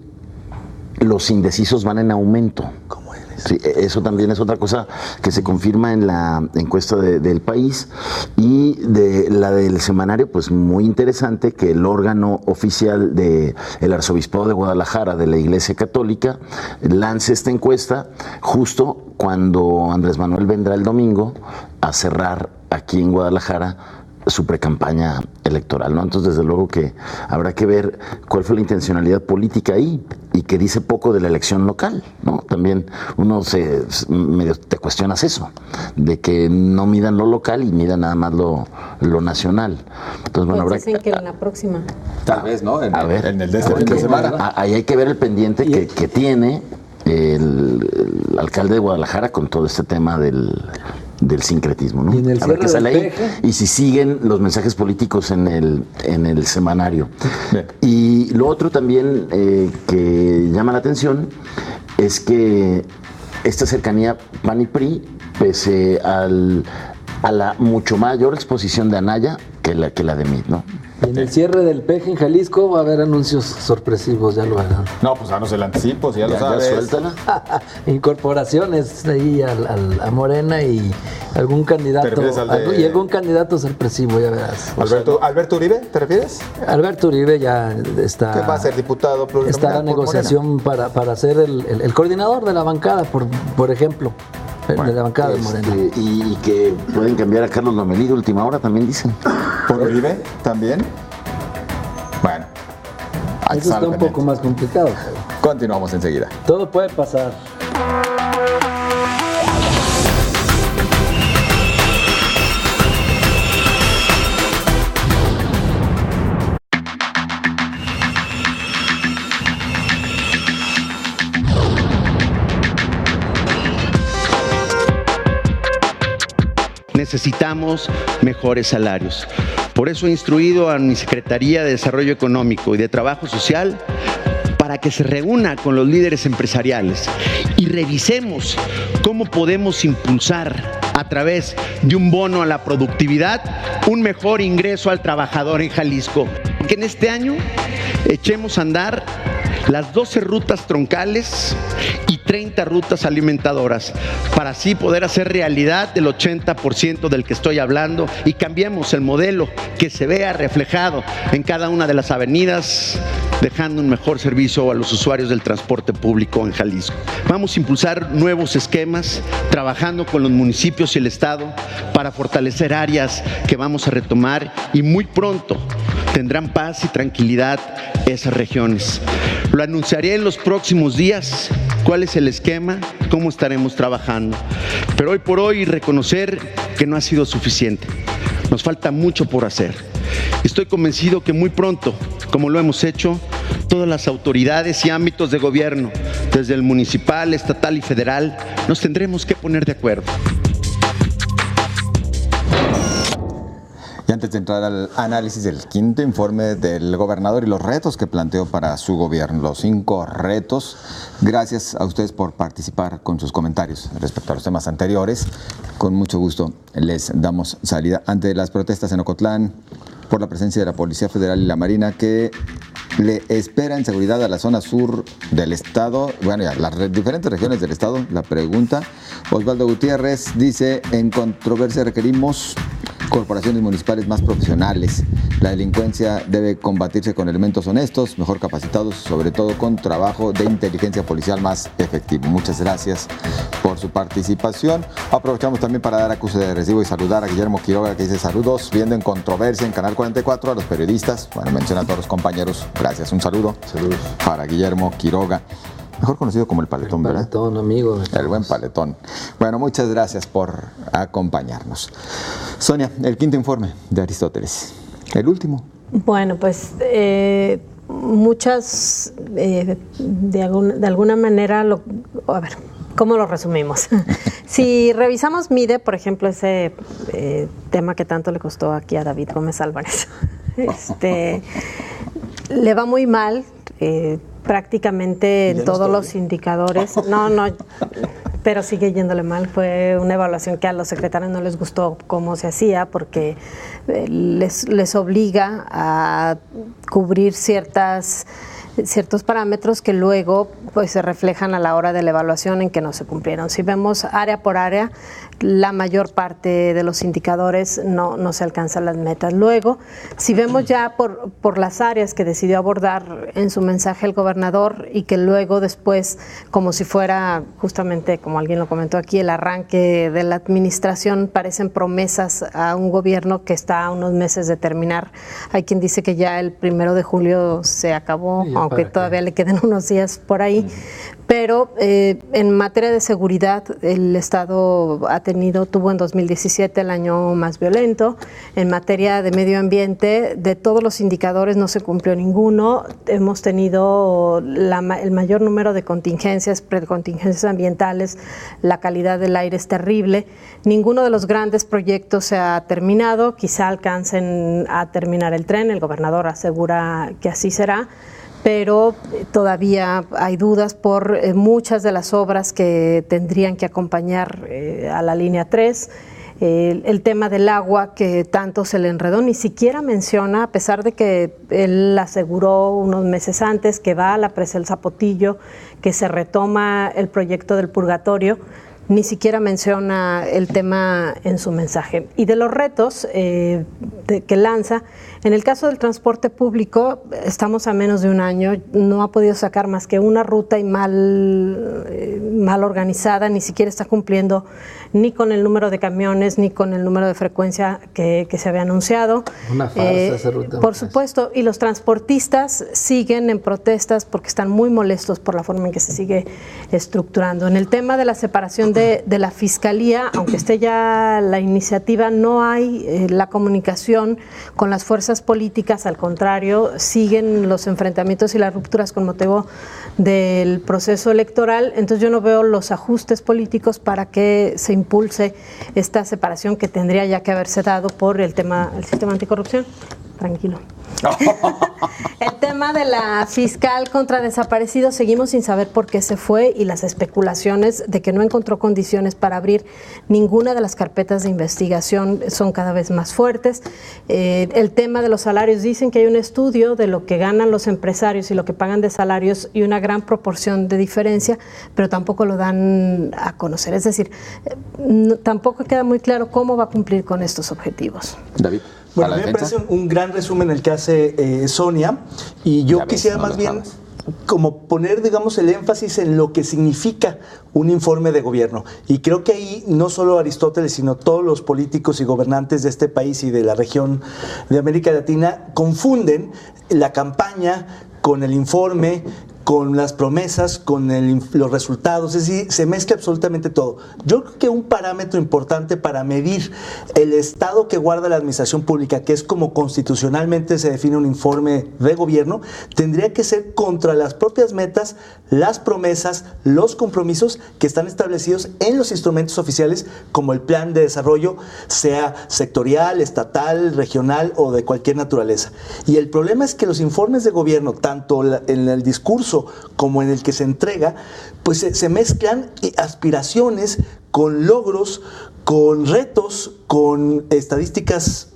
los indecisos van en aumento.
¿Cómo eres?
Sí, eso también es otra cosa que se confirma en la encuesta del País. Y de la del semanario, pues muy interesante que el órgano oficial del Arzobispado de Guadalajara, de la Iglesia Católica, lance esta encuesta justo cuando Andrés Manuel vendrá el domingo a cerrar aquí en Guadalajara su precampaña electoral, ¿no? Entonces, desde luego que habrá que ver cuál fue la intencionalidad política ahí, y que dice poco de la elección local, ¿no? También uno medio te cuestionas eso, de que no midan lo local y midan nada más lo nacional. Entonces, bueno,
Pues dicen que en la próxima.
Tal vez, ¿no? En el de este
fin
fin de semana.
Ahí hay que ver el pendiente que tiene el alcalde de Guadalajara con todo este tema del sincretismo, ¿no?
Y en el
a ver qué
cierre
sale
del
ahí
peje.
y si siguen los mensajes políticos en el semanario.
Bien.
Y lo otro también que llama la atención es que esta cercanía PAN y PRI, pese a la mucho mayor exposición de Anaya que la de Mitt, ¿no?
Y en el cierre del peje en Jalisco va a haber anuncios sorpresivos, ya lo verán.
No, pues danos el anticipo, si ya lo
Ya
sabes.
suéltala.
Incorporaciones ahí a Morena y algún candidato.
¿Te refieres al de-
Y algún candidato sorpresivo, ya verás.
¿Alberto Uribe, te refieres?
Alberto Uribe ya está.
Que va a ser diputado plurinominal
Está la
por
negociación para ser el coordinador de la bancada, por ejemplo. De la bancada de Morena.
Y que pueden cambiar a Carlos Lomelí de última hora, también dicen.
¿Por Uribe también? Bueno. hay que
Eso
estar
está un
pendientes.
poco más complicado.
Continuamos enseguida.
Todo puede pasar.
necesitamos mejores salarios. Por eso he instruido a mi Secretaría de Desarrollo Económico y de Trabajo Social para que se reúna con los líderes empresariales y revisemos cómo podemos impulsar a través de un bono a la productividad un mejor ingreso al trabajador en Jalisco. Que en este año echemos a andar las 12 rutas troncales y 30 rutas alimentadoras para así poder hacer realidad el 80% del que estoy hablando y cambiemos el modelo, que se vea reflejado en cada una de las avenidas, dejando un mejor servicio a los usuarios del transporte público en Jalisco. Vamos a impulsar nuevos esquemas, trabajando con los municipios y el Estado para fortalecer áreas que vamos a retomar y muy pronto tendrán paz y tranquilidad esas regiones. Lo anunciaré en los próximos días, cuál es el esquema, cómo estaremos trabajando. Pero hoy por hoy reconocer que no ha sido suficiente. Nos falta mucho por hacer. Estoy convencido que muy pronto, como lo hemos hecho, todas las autoridades y ámbitos de gobierno, desde el municipal, estatal y federal, nos tendremos que poner de acuerdo.
Y antes de entrar al análisis del quinto informe del gobernador y los retos que planteó para su gobierno, los 5 retos, gracias a ustedes por participar con sus comentarios respecto a los temas anteriores. Con mucho gusto les damos salida ante las protestas en Ocotlán por la presencia de la Policía Federal y la Marina, que le espera en seguridad a la zona sur del estado, bueno, ya las diferentes regiones del estado. La pregunta, Osvaldo Gutiérrez dice: en controversia requerimos corporaciones municipales más profesionales. La delincuencia debe combatirse con elementos honestos, mejor capacitados, sobre todo con trabajo de inteligencia policial más efectivo. Muchas gracias por su participación. Aprovechamos también para dar acuse de recibo y saludar a Guillermo Quiroga, que dice: saludos, viendo en controversia en Canal 44 a los periodistas. Bueno, menciona a todos los compañeros. Gracias, un saludo.
Saludos
para Guillermo Quiroga, mejor conocido como el Paletón, ¿verdad?
Paletón, amigo.
El buen Paletón. Bueno, muchas gracias por acompañarnos. Sonia, el quinto informe de Aristóteles. El último.
Bueno, pues muchas, de alguna manera, a ver, ¿cómo lo resumimos? Si revisamos MIDE, por ejemplo, ese tema que tanto le costó aquí a David Gómez Álvarez, le va muy mal, prácticamente en todos los indicadores. No, pero sigue yéndole mal. Fue una evaluación que a los secretarios no les gustó cómo se hacía, porque les obliga a cubrir ciertos parámetros que luego pues se reflejan a la hora de la evaluación en que no se cumplieron. Si vemos área por área, la mayor parte de los indicadores no se alcanzan las metas. Luego, si vemos ya por las áreas que decidió abordar en su mensaje el gobernador, y que luego después, como si fuera justamente, como alguien lo comentó aquí, el arranque de la administración, parecen promesas a un gobierno que está a unos meses de terminar. Hay quien dice que ya el 1 de julio se acabó, aunque todavía le quedan unos días por ahí. Pero en materia de seguridad, el Estado tuvo en 2017 el año más violento. En materia de medio ambiente, de todos los indicadores no se cumplió ninguno. Hemos tenido el mayor número de contingencias ambientales. La calidad del aire es terrible. Ninguno de los grandes proyectos se ha terminado. Quizá alcancen a terminar el tren. El gobernador asegura que así será, pero todavía hay dudas por muchas de las obras que tendrían que acompañar a la línea 3. El tema del agua, que tanto se le enredó, ni siquiera menciona, a pesar de que él aseguró unos meses antes que va a la presa El Zapotillo, que se retoma el proyecto del Purgatorio, ni siquiera menciona el tema en su mensaje. Y de los retos que lanza, en el caso del transporte público, estamos a menos de un año, no ha podido sacar más que una ruta y mal organizada, ni siquiera está cumpliendo ni con el número de camiones, ni con el número de frecuencia que se había anunciado.
Una farsa esa ruta.
Por supuesto, y los transportistas siguen en protestas porque están muy molestos por la forma en que se sigue estructurando. En el tema de la separación cuestión de la Fiscalía, aunque esté ya la iniciativa, no hay la comunicación con las fuerzas políticas, al contrario, siguen los enfrentamientos y las rupturas con motivo del proceso electoral. Entonces yo no veo los ajustes políticos para que se impulse esta separación que tendría ya que haberse dado por el sistema anticorrupción. Tranquilo. El tema de la fiscal contra desaparecidos, seguimos sin saber por qué se fue, y las especulaciones de que no encontró condiciones para abrir ninguna de las carpetas de investigación son cada vez más fuertes. El tema de los salarios, dicen que hay un estudio de lo que ganan los empresarios y lo que pagan de salarios y una gran proporción de diferencia, pero tampoco lo dan a conocer. Es decir, tampoco queda muy claro cómo va a cumplir con estos objetivos.
David.
Bueno, a mí me parece un gran resumen el que hace Sonia, y yo quisiera más bien como poner, digamos, el énfasis en lo que significa un informe de gobierno. Y creo que ahí no solo Aristóteles, sino todos los políticos y gobernantes de este país y de la región de América Latina confunden la campaña con el informe, con las promesas, con los resultados, es decir, se mezcla absolutamente todo. Yo creo que un parámetro importante para medir el estado que guarda la administración pública, que es como constitucionalmente se define un informe de gobierno, tendría que ser contra las propias metas, las promesas, los compromisos que están establecidos en los instrumentos oficiales, como el plan de desarrollo, sea sectorial, estatal, regional o de cualquier naturaleza. Y el problema es que los informes de gobierno, tanto en el discurso como en el que se entrega, pues se mezclan aspiraciones con logros, con retos, con estadísticas,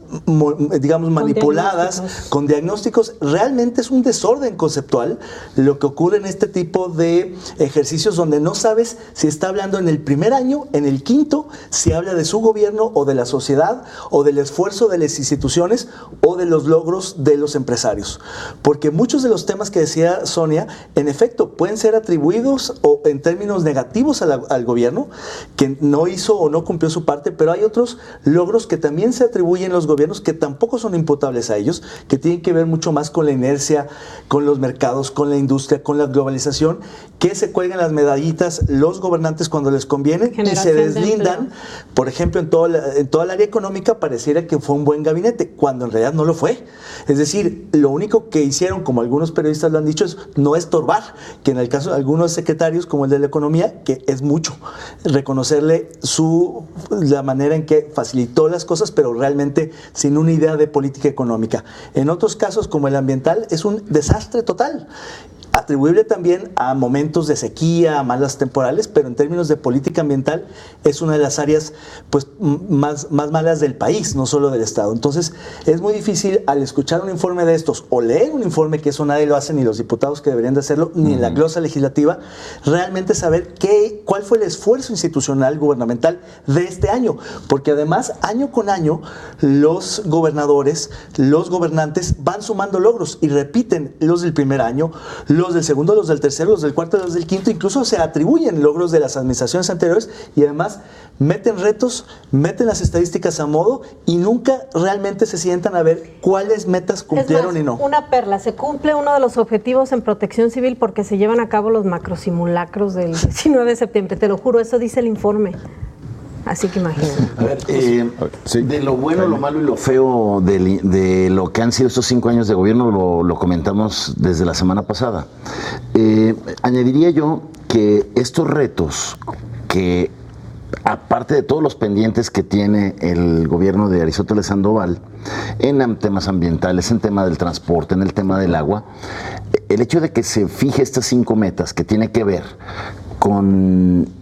digamos, manipuladas, con diagnósticos. Realmente es un desorden conceptual lo que ocurre en este tipo de ejercicios, donde no sabes si está hablando en el primer año, en el quinto, si habla de su gobierno o de la sociedad, o del esfuerzo de las instituciones, o de los logros de los empresarios. Porque muchos de los temas que decía Sonia, en efecto, pueden ser atribuidos o en términos negativos al gobierno, que no hizo o no cumplió su parte, pero hay otros logros que también se atribuyen los gobiernos que tampoco son imputables a ellos, que tienen que ver mucho más con la inercia, con los mercados, con la industria, con la globalización, que se cuelgan las medallitas los gobernantes cuando les conviene y se deslindan. Por ejemplo, en toda el área económica pareciera que fue un buen gabinete, cuando en realidad no lo fue. Es decir, lo único que hicieron, como algunos periodistas lo han dicho, es no estorbar, que en el caso de algunos secretarios, como el de la economía, que es mucho, reconocerle la manera en que facilitó las cosas, pero realmente sin una idea de política económica. En otros casos, como el ambiental, es un desastre total, atribuible también a momentos de sequía, a malas temporales, pero en términos de política ambiental es una de las áreas pues más malas del país, no solo del Estado. Entonces es muy difícil, al escuchar un informe de estos o leer un informe, que eso nadie lo hace, ni los diputados que deberían de hacerlo, ni en la glosa legislativa, realmente saber cuál fue el esfuerzo institucional gubernamental de este año, porque además año con año los gobernadores, los gobernantes van sumando logros y repiten los del primer año, los del segundo, los del tercero, los del cuarto, los del quinto, incluso se atribuyen logros de las administraciones anteriores, y además meten retos, meten las estadísticas a modo y nunca realmente se sientan a ver cuáles metas cumplieron y no.
Una perla, se cumple uno de los objetivos en Protección Civil porque se llevan a cabo los macrosimulacros del 19 de septiembre, te lo juro, eso dice el informe. Así que imagínate.
A ver, de lo bueno, lo malo y lo feo de lo que han sido estos 5 años de gobierno lo comentamos desde la semana pasada. Añadiría yo que estos retos, que aparte de todos los pendientes que tiene el gobierno de Aristóteles Sandoval en temas ambientales, en tema del transporte, en el tema del agua, el hecho de que se fije estas 5 metas que tiene que ver con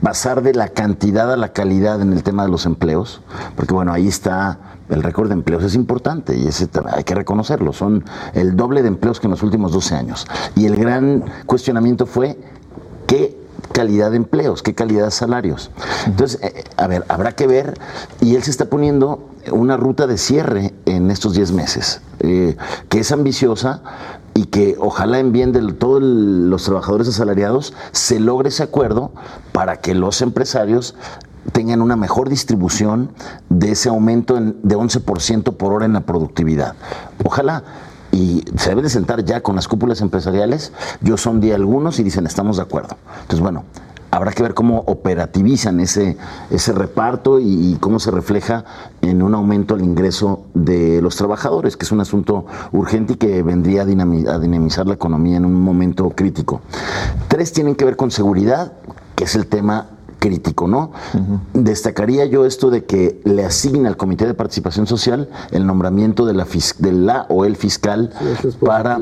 pasar de la cantidad a la calidad en el tema de los empleos, porque bueno, ahí está el récord de empleos, es importante y hay que reconocerlo, son el doble de empleos que en los últimos 12 años. Y el gran cuestionamiento fue qué calidad de empleos, qué calidad de salarios. Entonces, a ver, habrá que ver, y él se está poniendo una ruta de cierre en estos 10 meses, que es ambiciosa, y que ojalá en bien de todos los trabajadores asalariados se logre ese acuerdo para que los empresarios tengan una mejor distribución de ese aumento de 11% por hora en la productividad. Ojalá. Y se debe de sentar ya con las cúpulas empresariales. Yo sondé a algunos y dicen, estamos de acuerdo. Entonces, bueno, Habrá que ver cómo operativizan ese reparto y cómo se refleja en un aumento al ingreso de los trabajadores, que es un asunto urgente y que vendría a dinamizar la economía en un momento crítico. 3 tienen que ver con seguridad, que es el tema crítico, ¿no? Destacaría yo esto de que le asigna al Comité de Participación Social el nombramiento de la o el fiscal para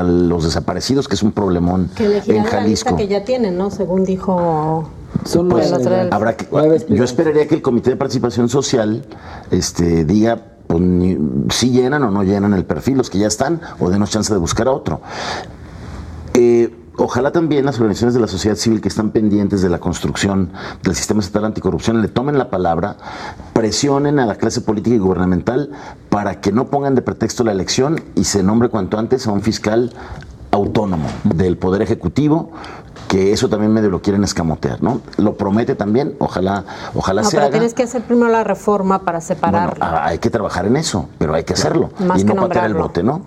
los desaparecidos, que es un problemón en Jalisco.
Que ya tienen, ¿no? Según dijo...
Pues, yo esperaría que el Comité de Participación Social diga pues, si llenan o no llenan el perfil, los que ya están, o denos chance de buscar a otro. Ojalá también las organizaciones de la sociedad civil que están pendientes de la construcción del sistema estatal anticorrupción le tomen la palabra, presionen a la clase política y gubernamental para que no pongan de pretexto la elección y se nombre cuanto antes a un fiscal autónomo del Poder Ejecutivo, que eso también medio lo quieren escamotear, ¿no? Lo promete también, ojalá se haga.
Pero tienes que hacer primero la reforma para separarlo.
Bueno, hay que trabajar en eso, pero hay que hacerlo
Más
y
que
no patear el bote, ¿no?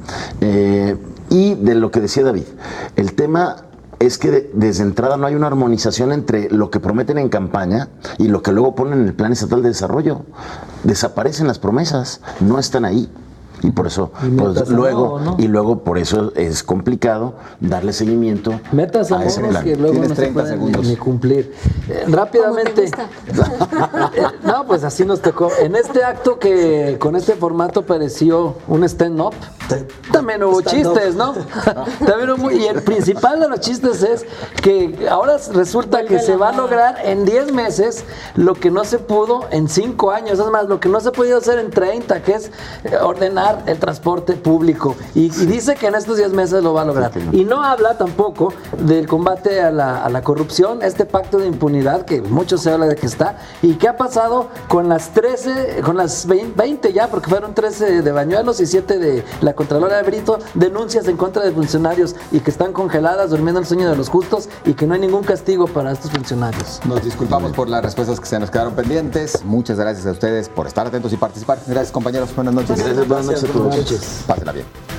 Y de lo que decía David, el tema es que desde entrada no hay una armonización entre lo que prometen en campaña y lo que luego ponen en el Plan Estatal de Desarrollo. Desaparecen las promesas, no están ahí. Y por eso, pues, luego por eso es complicado darle seguimiento
metas
a ese plan.
Que luego
Tienes
no
30
se pueden
segundos.
ni cumplir. Rápidamente. No, pues así nos tocó. En este acto que con este formato pareció un stand-up, también hubo chistes, ¿no? También hubo, y el principal de los chistes es que ahora resulta que se va a lograr en 10 meses lo que no se pudo en 5 años. Es más, lo que no se ha podido hacer en 30, que es ordenar el transporte público. Y dice que en estos 10 meses lo va a lograr. Y no habla tampoco del combate a la corrupción, este pacto de impunidad que mucho se habla de que está. ¿Y qué ha pasado con las 20 ya, porque fueron 13 de Bañuelos y 7 de la Contralora de Brito, denuncias en contra de funcionarios y que están congeladas, durmiendo el sueño de los justos y que no hay ningún castigo para estos funcionarios?
Nos disculpamos por las respuestas que se nos quedaron pendientes. Muchas gracias a ustedes por estar atentos y participar. Gracias, compañeros. Buenas noches.
Gracias, buenas noches a todos.
Pásenla bien.